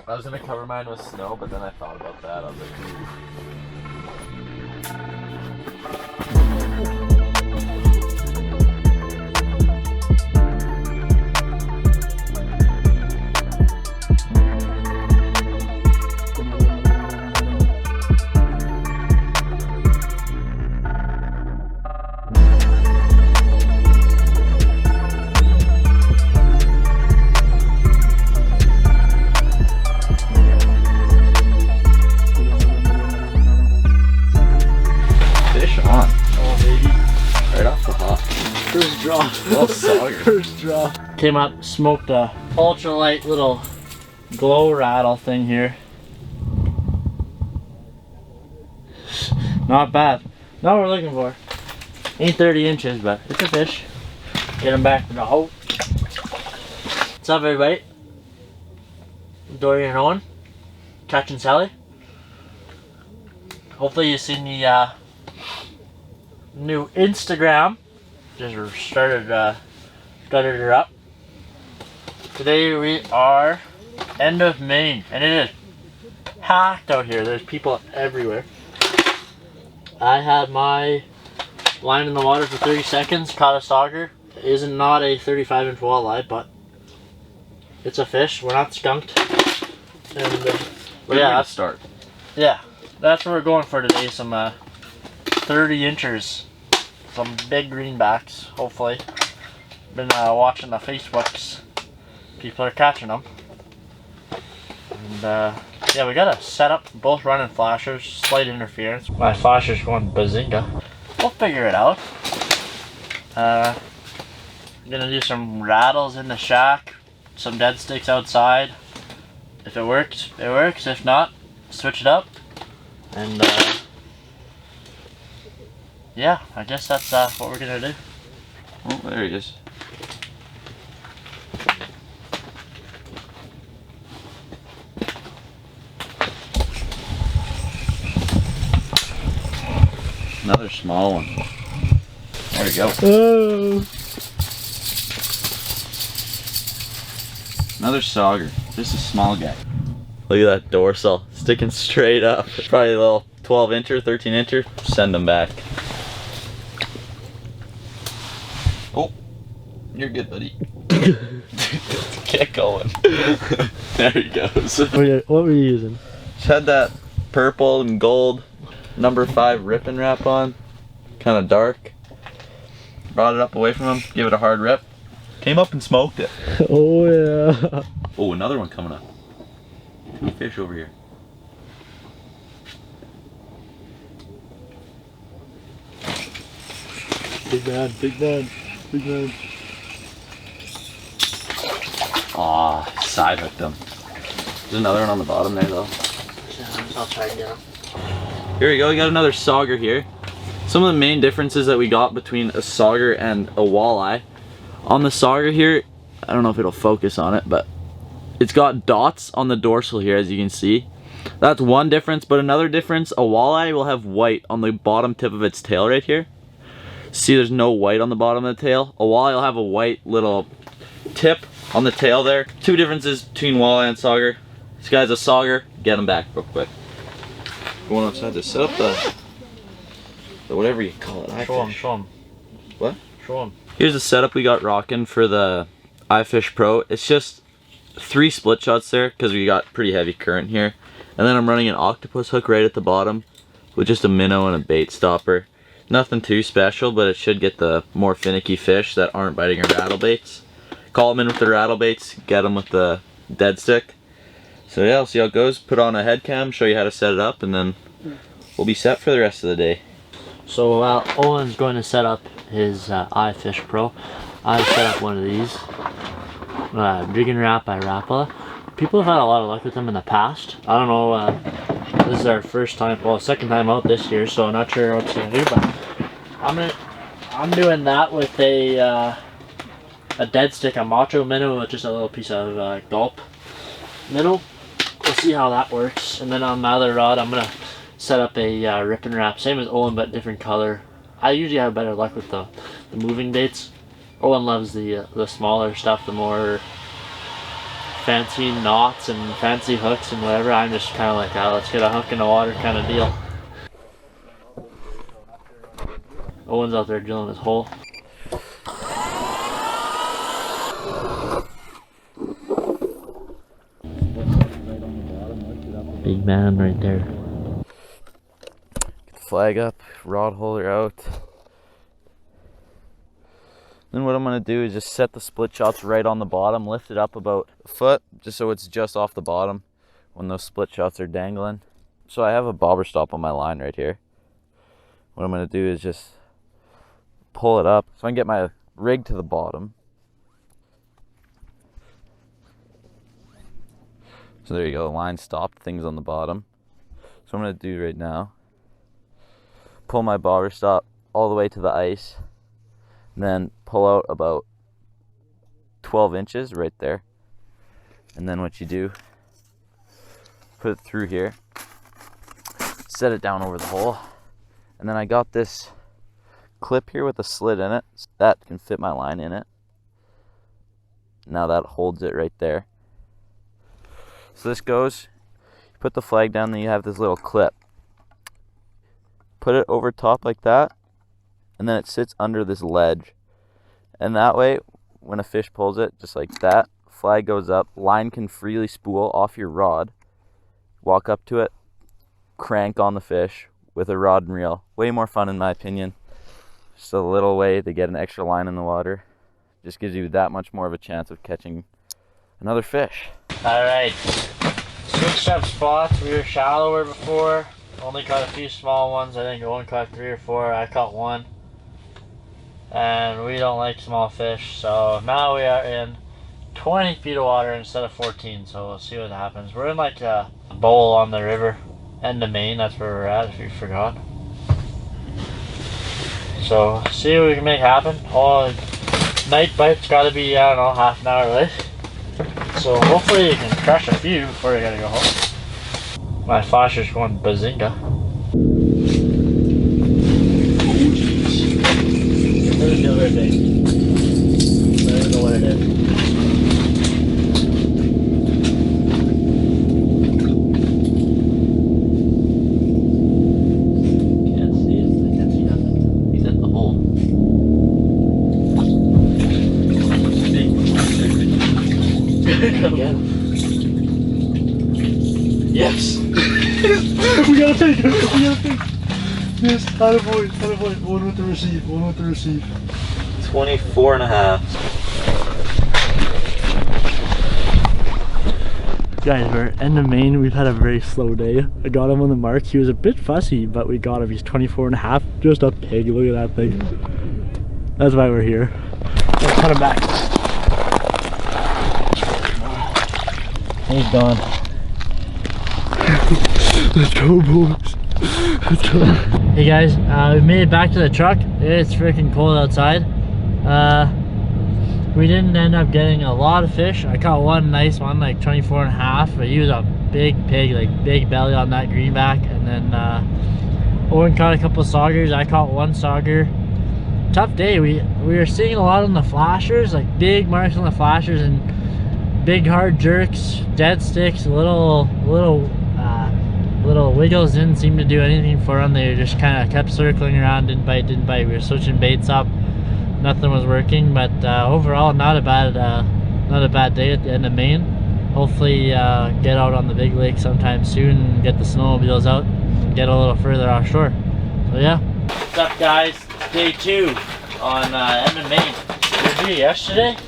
I was gonna cover mine with snow, but then I thought about that. I was like, First draw. well, sauger. First draw. Came up, smoked a ultralight little glow rattle thing here. Not bad. Not what we're looking for. Ain't 30 inches, but it's a fish. Get him back to the hole. What's up, everybody? Dorian and Owen, catching Selley. Hopefully you've seen the new Instagram. Just started her up. Today we are end of May, and it is packed out here. There's people everywhere. I had my line in the water for 30 seconds, caught a sauger. It is not a 35-inch walleye, but it's a fish. We're not skunked. And yeah, Let's start. Yeah, that's what we're going for today. Some 30 inchers. Some big greenbacks, hopefully. Been watching the Facebooks. People are catching them. And yeah, we got a setup, both running flashers, slight interference. My flasher's going bazinga. We'll figure it out. I'm gonna do some rattles in the shack, some dead sticks outside. If it works, it works. If not, switch it up. And yeah, I guess that's what we're gonna do. Oh, there he is. Another small one. There we go. Oh. Another sauger. Just a small guy. Look at that dorsal. Sticking straight up. Probably a little 12-incher, 13-incher. Send them back. Oh, you're good, buddy. Get going. There he goes. What were you using? Just had that purple and gold number 5 rip and wrap on. Kind of dark. Brought it up away from him, give it a hard rip. Came up and smoked it. Oh yeah. Oh, another one coming up. 2 fish over here. Big man, big man, big man. Aw, side hooked him. There's another one on the bottom there though. Yeah, I'll try and get him. Here we go, we got another sauger here. Some of the main differences that we got between a sauger and a walleye. On the sauger here, I don't know if it'll focus on it, but it's got dots on the dorsal here, as you can see. That's one difference, but another difference, a walleye will have white on the bottom tip of its tail right here. See, there's no white on the bottom of the tail. A walleye will have a white little tip on the tail there. Two differences between walleye and sauger. This guy's a sauger. Get him back real quick. Going outside to set up the whatever you call it. Show him, show him. What? Show him. Here's the setup we got rocking for the Ifish Pro. It's just 3 split shots there because we got pretty heavy current here. And then I'm running an octopus hook right at the bottom with just a minnow and a bait stopper. Nothing too special, but it should get the more finicky fish that aren't biting our rattle baits. Call them in with the rattle baits, get them with the dead stick. So yeah, I'll see how it goes. Put on a head cam, show you how to set it up, and then we'll be set for the rest of the day. So while Owen's going to set up his Ifish Pro, I set up one of these. Jig and Wrap by Rapala. People have had a lot of luck with them in the past. I don't know, this is our first time, well, second time out this year, so I'm not sure what it's gonna do, but I'm doing that with a dead stick, a macho minnow with just a little piece of gulp minnow. We'll see how that works. And then on my other rod, I'm gonna set up a rip and wrap, same as Owen but different color. I usually have better luck with the moving baits. Owen loves the smaller stuff, the more fancy knots and fancy hooks and whatever. I'm just kind of like, let's get a hook in the water kind of deal. Owen's out there drilling his hole. Big man right there. Get the flag up, rod holder out. Then what I'm going to do is just set the split shots right on the bottom, lift it up about a foot, just so it's just off the bottom when those split shots are dangling. So I have a bobber stop on my line right here. What I'm going to do is just pull it up so I can get my rig to the bottom. So there you go, the line stopped, things on the bottom. So I'm going to do right now, pull my bobber stop all the way to the ice, and then pull out about 12 inches right there. And then what you do, put it through here, set it down over the hole, and then I got this clip here with a slit in it, so that can fit my line in it. Now that holds it right there. So this goes, you put the flag down, then you have this little clip. Put it over top like that, and then it sits under this ledge. And that way, when a fish pulls it, just like that, flag goes up, line can freely spool off your rod, walk up to it, crank on the fish with a rod and reel. Way more fun in my opinion. Just a little way to get an extra line in the water. Just gives you that much more of a chance of catching another fish. Alright, switched up spots. We were shallower before. Only caught a few small ones. I think Owen caught 3 or 4. I caught 1. And we don't like small fish. So now we are in 20 feet of water instead of 14. So we'll see what happens. We're in like a bowl on the river. End of Maine. That's where we're at if you forgot. So see what we can make happen. Oh, night bite's got to be, I don't know, half an hour late. So hopefully you can crush a few before I gotta go home. My flasher's going bazinga. Oh jeez. Let me feel very big. I don't know what it is. Can't see it. I can't see nothing. He's in the hole. Again. Yes! We gotta take it! We gotta take it! Yes, attaboy, attaboy. One with the receive, one with the receive. 24 and a half. Guys, we're end of Maine. We've had a very slow day. I got him on the mark. He was a bit fussy, but we got him. He's 24 and a half. Just a pig. Look at that thing. That's why we're here. Let's cut him back. He's gone. Let's go, boys. Let's go. Hey guys, we made it back to the truck. It's freaking cold outside. We didn't end up getting a lot of fish. I caught one nice one, like 24 and a half, but he was a big pig, like big belly on that greenback. And then Owen caught a couple of saugers. I caught one sauger. Tough day. We were seeing a lot on the flashers, like big marks on the flashers and big hard jerks, dead sticks, little wiggles. Didn't seem to do anything for them. They just kind of kept circling around, didn't bite. We were switching baits up, nothing was working. But overall, not a bad day at the end of Maine. Hopefully get out on the big lake sometime soon and get the snowmobiles out and get a little further offshore. So yeah. What's up guys? Day 2 on end of Maine. We were here yesterday.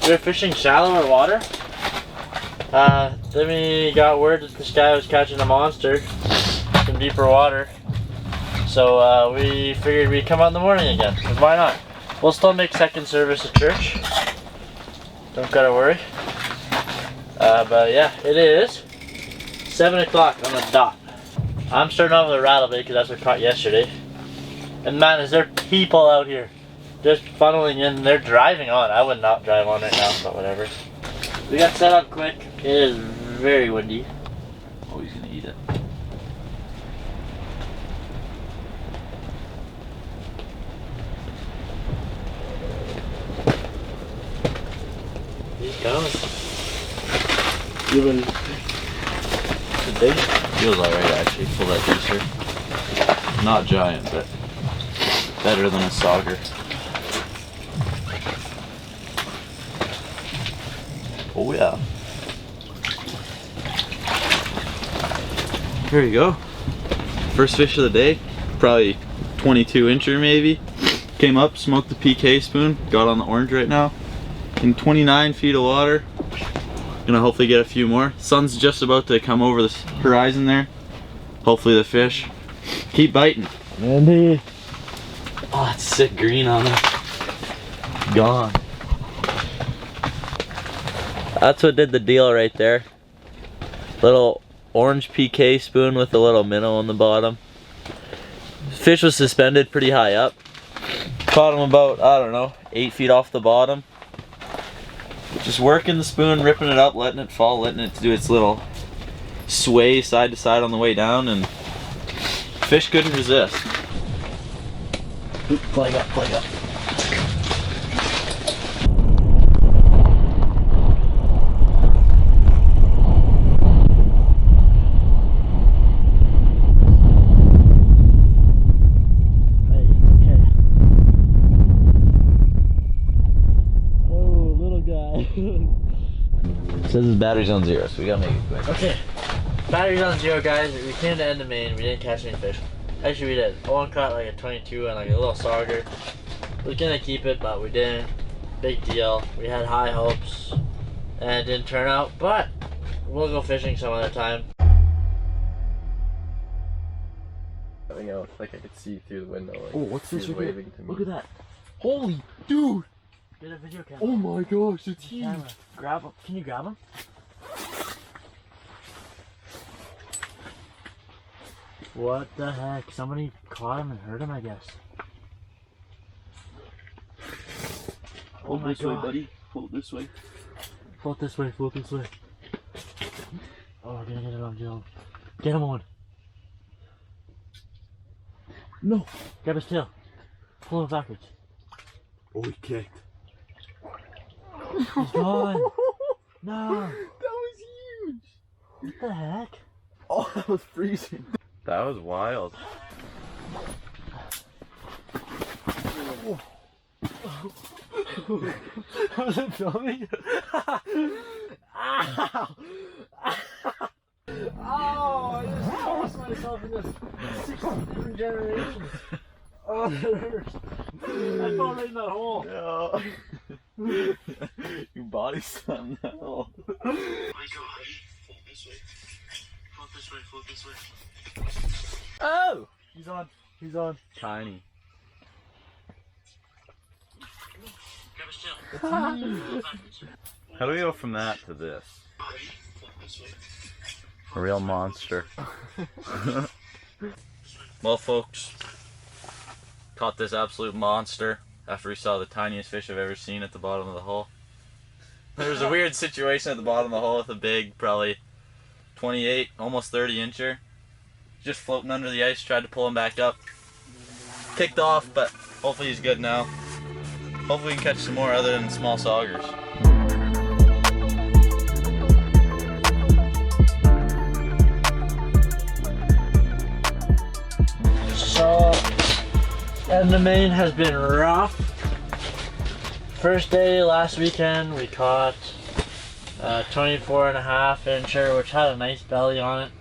We were fishing shallower water. Then we got word that this guy was catching a monster, some deeper water. So we figured we'd come out in the morning again, because why not? We'll still make second service at church. Don't gotta worry. But yeah, it is 7 o'clock on the dot. I'm starting off with a rattlebait because that's what I caught yesterday. And man, is there people out here just funneling in. They're driving on. I would not drive on right now, but whatever. We got set up quick. It is very windy. Oh, he's gonna eat it. He's coming. Today feels alright actually, pull that juicer. Not giant, but better than a sauger. Oh yeah. There you go. First fish of the day, probably 22 incher maybe. Came up, smoked the PK spoon, got on the orange right now. In 29 feet of water. Gonna hopefully get a few more. Sun's just about to come over the horizon there. Hopefully the fish keep biting. Andy. Oh, it's sick green on it. Gone. That's what did the deal right there. Little orange PK spoon with a little minnow on the bottom. Fish was suspended pretty high up. Caught him about, I don't know, 8 feet off the bottom. Just working the spoon, ripping it up, letting it fall, letting it do its little sway side to side on the way down, and fish couldn't resist. Flag up, flag up. Says his battery's on 0, so we gotta make it quick. Okay, battery's on 0, guys. We came to end the main. We didn't catch any fish. Actually, we did. Owen caught like a 22 and like a little sauger. We was gonna keep it, but we didn't. Big deal. We had high hopes, and it didn't turn out. But we'll go fishing some other time. Something else, like I could see through the window. Like, Oh, what's this? waving to me. Look at that. Holy dude! Get a video camera. Oh my gosh, it's huge! Camera. Grab him. Can you grab him? What the heck? Somebody caught him and hurt him, I guess. Oh my this way, God. buddy. Pull it this way. Float this way, float this way. Oh, we're gonna get it on Joe. Get him on. No! Grab his tail. Pull him backwards. Oh, he kicked. He's gone. No. That was huge! What the heck? Oh, that was freezing. That was wild. Was it filming? Ow! Oh, I just tossed myself in this 6 different generations. Oh, that hurts. I fell right in that hole. No. Your body slammed that hole. Oh my gosh. Float this way. Float this way, float this way. Oh! He's on. He's on. Tiny. Grab his tail. How do we go from that to this? A real monster. Well, folks, caught this absolute monster after we saw the tiniest fish I've ever seen at the bottom of the hole. There was a weird situation at the bottom of the hole with a big, probably 28, almost 30 incher. Just floating under the ice, tried to pull him back up. Kicked off, but hopefully he's good now. Hopefully we can catch some more other than small saugers. So, and the main has been rough. First day last weekend we caught a 24.5 incher, which had a nice belly on it.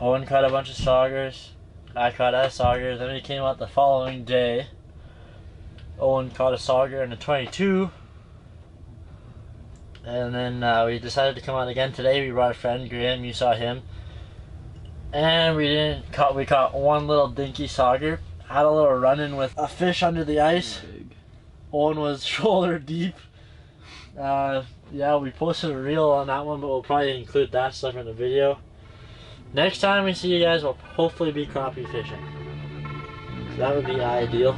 Owen caught a bunch of saugers. I caught a sauger. Then we came out the following day. Owen caught a sauger and a 22. And then we decided to come out again today. We brought a friend, Graham, you saw him. And we caught one little dinky sauger. Had a little run-in with a fish under the ice. Owen was shoulder deep. Yeah, we posted a reel on that one, but we'll probably include that stuff in the video. Next time we see you guys, we'll hopefully be crappie fishing. So that would be ideal.